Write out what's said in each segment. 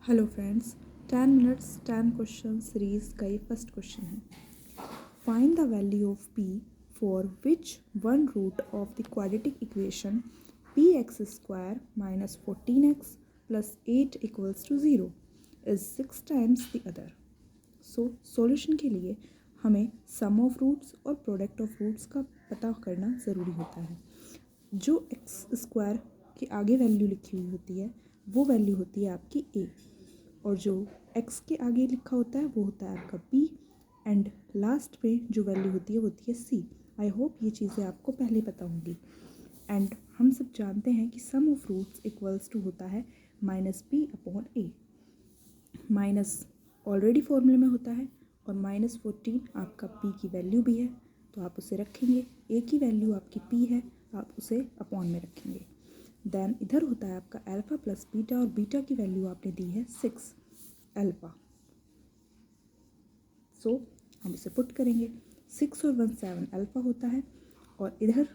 Hello friends, 10 minutes 10 question series का ये first question है। Find the value of p for which one root of the quadratic equation px² minus 14x plus 8 equals to 0 is 6 times the other. So solution के लिए हमें sum of roots और product of roots का पता करना ज़रूरी होता है। जो x² के आगे वैल्यू लिखी हुई होती है वो वैल्यू होती है आपकी a, और जो x के आगे लिखा होता है वो होता है आपका b, एंड लास्ट पे जो वैल्यू होती है वो होती है c। आई होप ये चीज़ें आपको पहले पता होंगी। एंड हम सब जानते हैं कि सम ऑफ रूट्स इक्वल्स टू होता है -p/a। माइनस ऑलरेडी फॉर्मूले में होता है और -14 आपका p की वैल्यू भी है, तो आप उसे रखेंगे। a की वैल्यू आपकी p है, आप उसे अपॉन में रखेंगे। देन इधर होता है आपका अल्फ़ा प्लस बीटा, और बीटा की वैल्यू आपने दी है 6 अल्फ़ा। सो हम इसे पुट करेंगे। 6 और 1 7 अल्फ़ा होता है, और इधर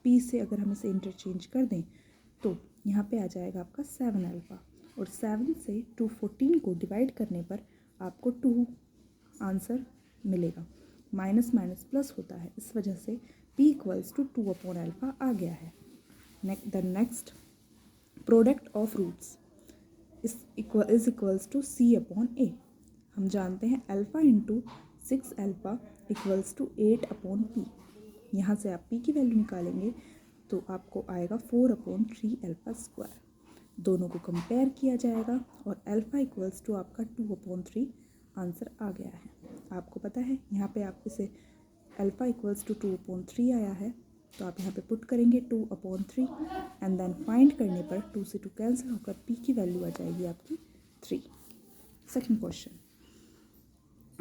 p से अगर हम इसे इंटरचेंज कर दें तो यहाँ पे आ जाएगा आपका 7 अल्फ़ा, और 7 से 214 को डिवाइड करने पर आपको 2 आंसर मिलेगा। माइनस माइनस प्लस होता है, इस वजह से p इक्वल्स टू 2/अल्फ़ा आ गया है। The next product of roots is equals to c/a। हम जानते हैं alpha into 6 alpha equals to 8/p। यहाँ से आप p की वैल्यू निकालेंगे तो आपको आएगा 4/3 अल्फ़ा स्क्वायर। दोनों को कंपेयर किया जाएगा और अल्फ़ा इक्वल्स टू आपका 2/3 आंसर आ गया है। आपको पता है यहाँ पे आप इसे अल्फ़ा इक्वल्स टू 2/3 आया है, तो आप यहाँ पे पुट करेंगे 2/3, एंड देन फाइंड करने पर 2 से 2 कैंसिल होकर p की वैल्यू आ जाएगी आपकी 3। Second question,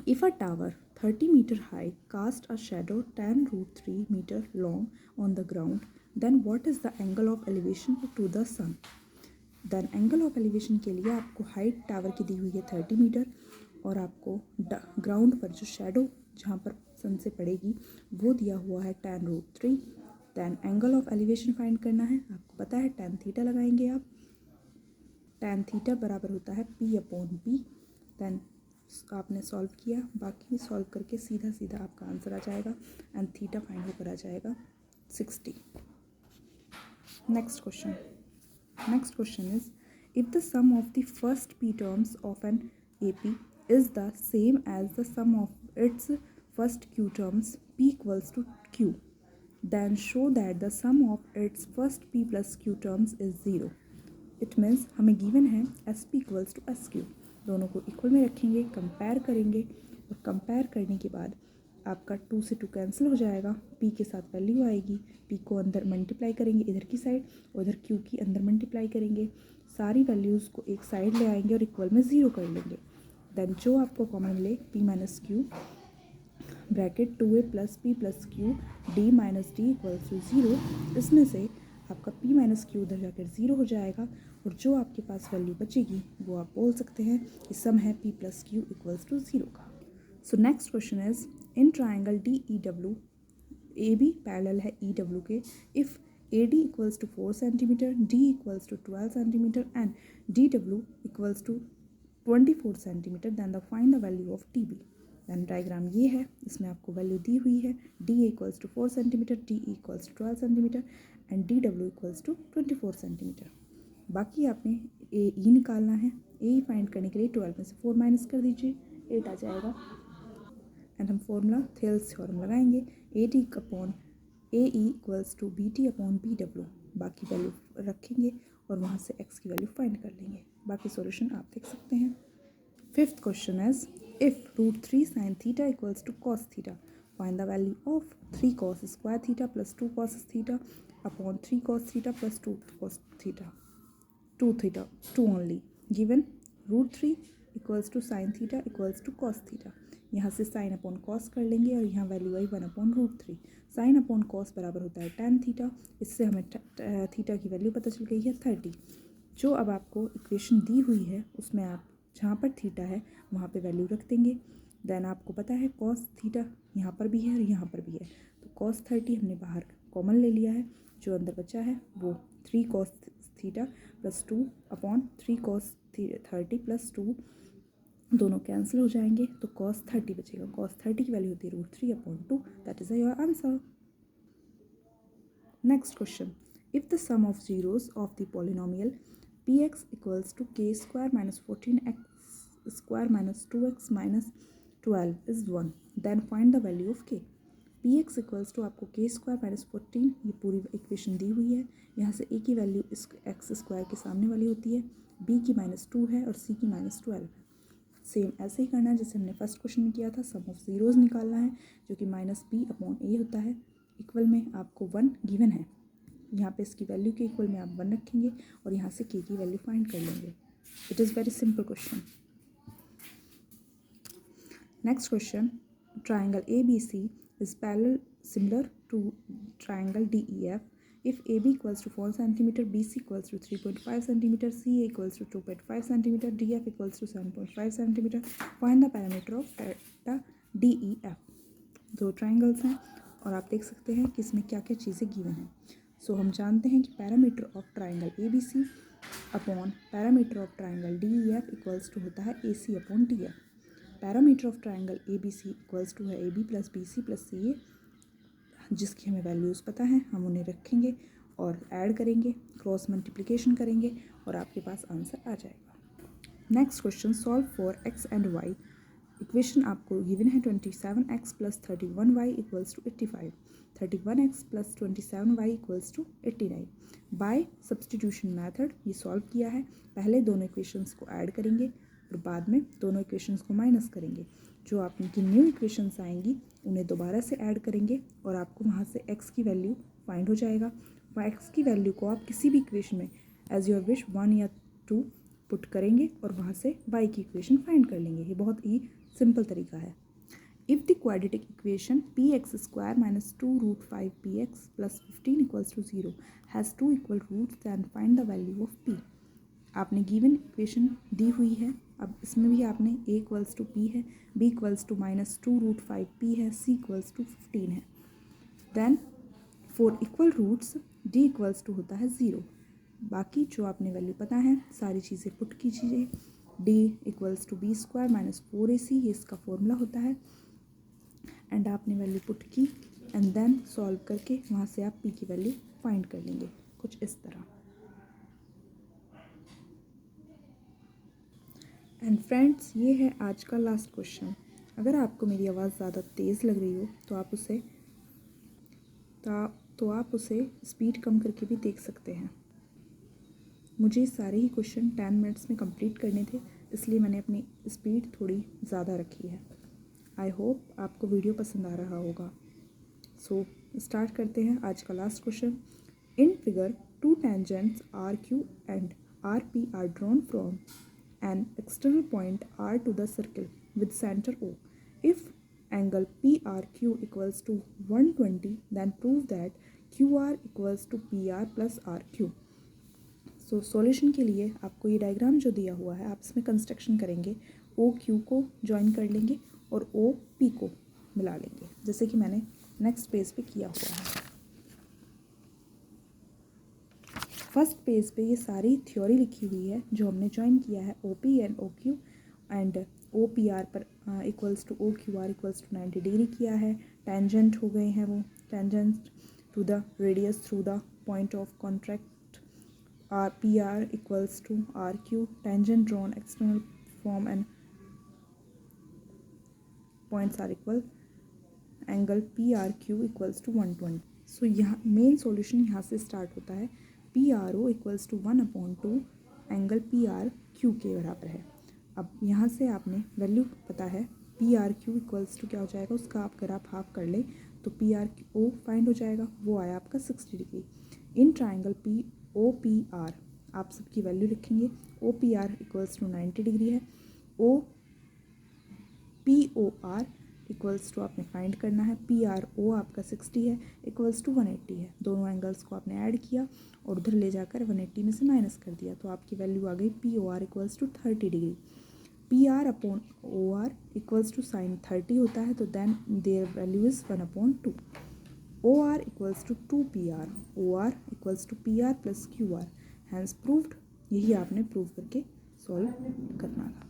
if a tower 30 meter high cast a shadow 10√3 meter long on the ground, then what is the angle of elevation to the sun? Then angle of elevation के लिए आपको height tower की दी हुई है 30 metre, और आपको ground पर जो शेडो जहाँ पर सन से पड़ेगी वो दिया हुआ है 10√3। Then angle of elevation find करना है। आपको पता है tan थीटा लगाएंगे आप। tan थीटा बराबर होता है p/p। देन आपने सॉल्व किया, बाकी सॉल्व करके सीधा सीधा आपका आंसर आ जाएगा, एंड थीटा फाइंड होकर आ जाएगा 60। Next question is, if the sum of the first p terms of an AP is the same as the sum of its first q terms p equals to q, then show that the sum of its first p plus q terms is 0. It means हमें given है sp equals to sq। दोनों को equal में रखेंगे, compare करेंगे, और compare करने के बाद आपका 2 से 2 कैंसिल हो जाएगा। p के साथ वैल्यू आएगी, p को अंदर मल्टीप्लाई करेंगे इधर की साइड, और इधर q की अंदर मल्टीप्लाई करेंगे। सारी वैल्यूज़ को एक साइड ले आएंगे और इक्वल में 0 कर लेंगे। देन जो आपको कॉमन मिले p minus q bracket 2a plus p plus q d minus d equals to 0। इसमें से आपका p माइनस क्यू उधर जाकर 0 हो जाएगा, और जो आपके पास वैल्यू बचेगी वो आप बोल सकते हैं कि सम है p plus q equals to 0 का। So next question is, in triangle DEW AB parallel है EW के, if AD equals to 4 centimetre, D equals to 12 centimetre and DW equals to 24 centimetre, then the find the value of TB। Then diagram ये है, इसमें आपको वैल्यू दी हुई है DA equals to 4 centimetre, DE equals to 12 centimetre and DW equals to 24 centimetre. बाकी आपने AE निकालना है। AE फाइंड करने के लिए 12 में से 4 माइनस कर दीजिए, 8 आ जाएगा, एंड हम फॉर्मूला थेल्स थ्योरम लगाएंगे। AE equals to BT/BW। बाकी वैल्यू रखेंगे और वहाँ से x की वैल्यू फाइंड कर लेंगे। बाकी सॉल्यूशन आप देख सकते हैं। Fifth question is, if √3 sin theta equals to cos theta, find the value of 3 cos square theta plus 2 cos theta upon 3 cos theta plus 2 cos theta, 2 only. Given √3 equals to sine theta equals to cos theta. यहाँ से sine upon cos कर लेंगे, और यहाँ value आई 1/√3। Sine upon cos बराबर होता है tan थीटा। इससे हमें थीटा की वैल्यू पता चल गई है 30। जो अब आपको इक्वेशन दी हुई है उसमें आप जहाँ पर थीटा है वहाँ पे वैल्यू रख देंगे। देन आपको पता है cos थीटा यहाँ पर भी है और यहाँ पर भी है, तो cos 30 हमने बाहर कॉमन ले लिया है, जो अंदर बचा है वो 3 cos theta plus 2/3 cos 30 plus 2, दोनों कैंसिल हो जाएंगे तो cos 30 बचेगा। cos 30 की वैल्यू होती है √3/2। That is your answer. Next question, if the sum of zeros of the polynomial px equals to k square minus 14x square minus 2x minus 12 is 1, then find the value of k। px equals to आपको k square minus 14, ये पूरी equation दी हुई है। यहाँ से a की value इस x स्क्वायर के सामने वाली होती है, b की -2 है और c की -12। सेम ऐसे ही करना है जैसे हमने फर्स्ट क्वेश्चन में किया था। सम ऑफ जीरोस निकालना है जो कि -b/a होता है। इक्वल में आपको 1 गिवन है, यहाँ पे इसकी वैल्यू के इक्वल में आप 1 रखेंगे और यहाँ से k की वैल्यू फाइंड कर लेंगे। It is very simple question. Next question, triangle ABC is parallel similar to triangle DEF. If AB equals to 4 cm, BC equals to 3.5 cm, CA equals to 2.5 cm, DF equals to 7.5 cm, find the parameter of theta DEF। दो triangles हैं और आप देख सकते हैं कि इसमें क्या क्या चीज़ें गिवन हैं। सो हम जानते हैं कि parameter of triangle ABC upon parameter of triangle DEF equals to होता है AC/DF। Parameter of triangle ABC equals to है AB plus BC plus CA, जिसकी हमें वैल्यूज़ पता है, हम उन्हें रखेंगे और ऐड करेंगे, क्रॉस मल्टीप्लिकेशन करेंगे और आपके पास आंसर आ जाएगा। Next question, solve for x and y। Equation आपको गिवन है 27x plus 31y equals to 85, 31x plus 27y equals to 89। By substitution method ये सॉल्व किया है। पहले दोनों इक्वेशंस को ऐड करेंगे और बाद में दोनों इक्वेशंस को माइनस करेंगे। जो आपकी न्यू इक्वेशंस आएंगी उन्हें दोबारा से ऐड करेंगे और आपको वहाँ से x की वैल्यू फाइंड हो जाएगा। x की वैल्यू को आप किसी भी इक्वेशन में एज योर विश 1 या 2 पुट करेंगे और वहाँ से y की इक्वेशन फाइंड कर लेंगे। ये बहुत ही सिंपल तरीका है। If the quadratic equation px square minus 2√5px plus 15 equals to 0 has 2 equal roots, then find the value of p। आपने गिवन इक्वेशन दी हुई है, अब इसमें भी आपने a इक्वल्स टू p है, b इक्वल्स टू -2√5p है, c इक्वल्स टू 15 है। Then for equal roots d equals to होता है 0। बाकी जो आपने वैल्यू पता है सारी चीज़ें पुट कीजिए। d equals to b square minus 4ac, ये इसका फॉर्मूला होता है। एंड आपने वैल्यू पुट की एंड देन सॉल्व करके वहाँ से आप p की वैल्यू फाइंड कर लेंगे, कुछ इस तरह। एंड फ्रेंड्स, ये है आज का लास्ट क्वेश्चन। अगर आपको मेरी आवाज़ ज़्यादा तेज़ लग रही हो तो आप उसे स्पीड कम करके भी देख सकते हैं। मुझे सारे ही क्वेश्चन 10 मिनट्स में कंप्लीट करने थे, इसलिए मैंने अपनी स्पीड थोड़ी ज़्यादा रखी है। आई होप आपको वीडियो पसंद आ रहा होगा। सो स्टार्ट करते हैं आज का last question. In figure 2 tangents RQ and RP are drawn from an external point R to the circle with center O. If angle PRQ equals to 120, then prove that QR equals to PR plus RQ. So solution के लिए आपको ये diagram जो दिया हुआ है, आप इसमें कंस्ट्रक्शन करेंगे। OQ को ज्वाइन कर लेंगे और OP को मिला लेंगे, जैसे कि मैंने नेक्स्ट पेज पे किया हुआ है। फर्स्ट पेज पे ये सारी थ्योरी लिखी हुई है जो हमने ज्वाइन किया है। OP and OQ and OPR पर equals to OQR equals to 90 degree किया है। टेंजेंट हो गए हैं वो, tangent to the radius through the point of contact. PR equals to RQ, tangent drawn external from and points are equal, angle PRQ equals to 120। So यहाँ main solution यहाँ से start होता है। PRO equals to 1/2 angle PRQ के बराबर है। अब यहाँ से आपने वैल्यू पता है, PRQ इक्वल्स टू क्या हो जाएगा, उसका आप अगर आप हाफ कर लें तो PRO फाइंड हो जाएगा, वो आया आपका 60 डिग्री। इन ट्राइंगल POPR आप सबकी वैल्यू लिखेंगे। OPR इक्वल्स टू 90 डिग्री है, POR इक्वल्स टू आपने फाइंड करना है, PRO आपका 60 है इक्वल्स टू 180 है। दोनों एंगल्स को आपने ऐड किया और उधर ले जाकर 180 में से माइनस कर दिया, तो आपकी वैल्यू आ गई POR equals to 30 degree. PR upon OR equals to sine 30 होता है, तो then there value is 1/2। OR equals to 2PR, OR equals to PR plus QR, hence proved यही आपने प्रूव करके सॉल्व करना था।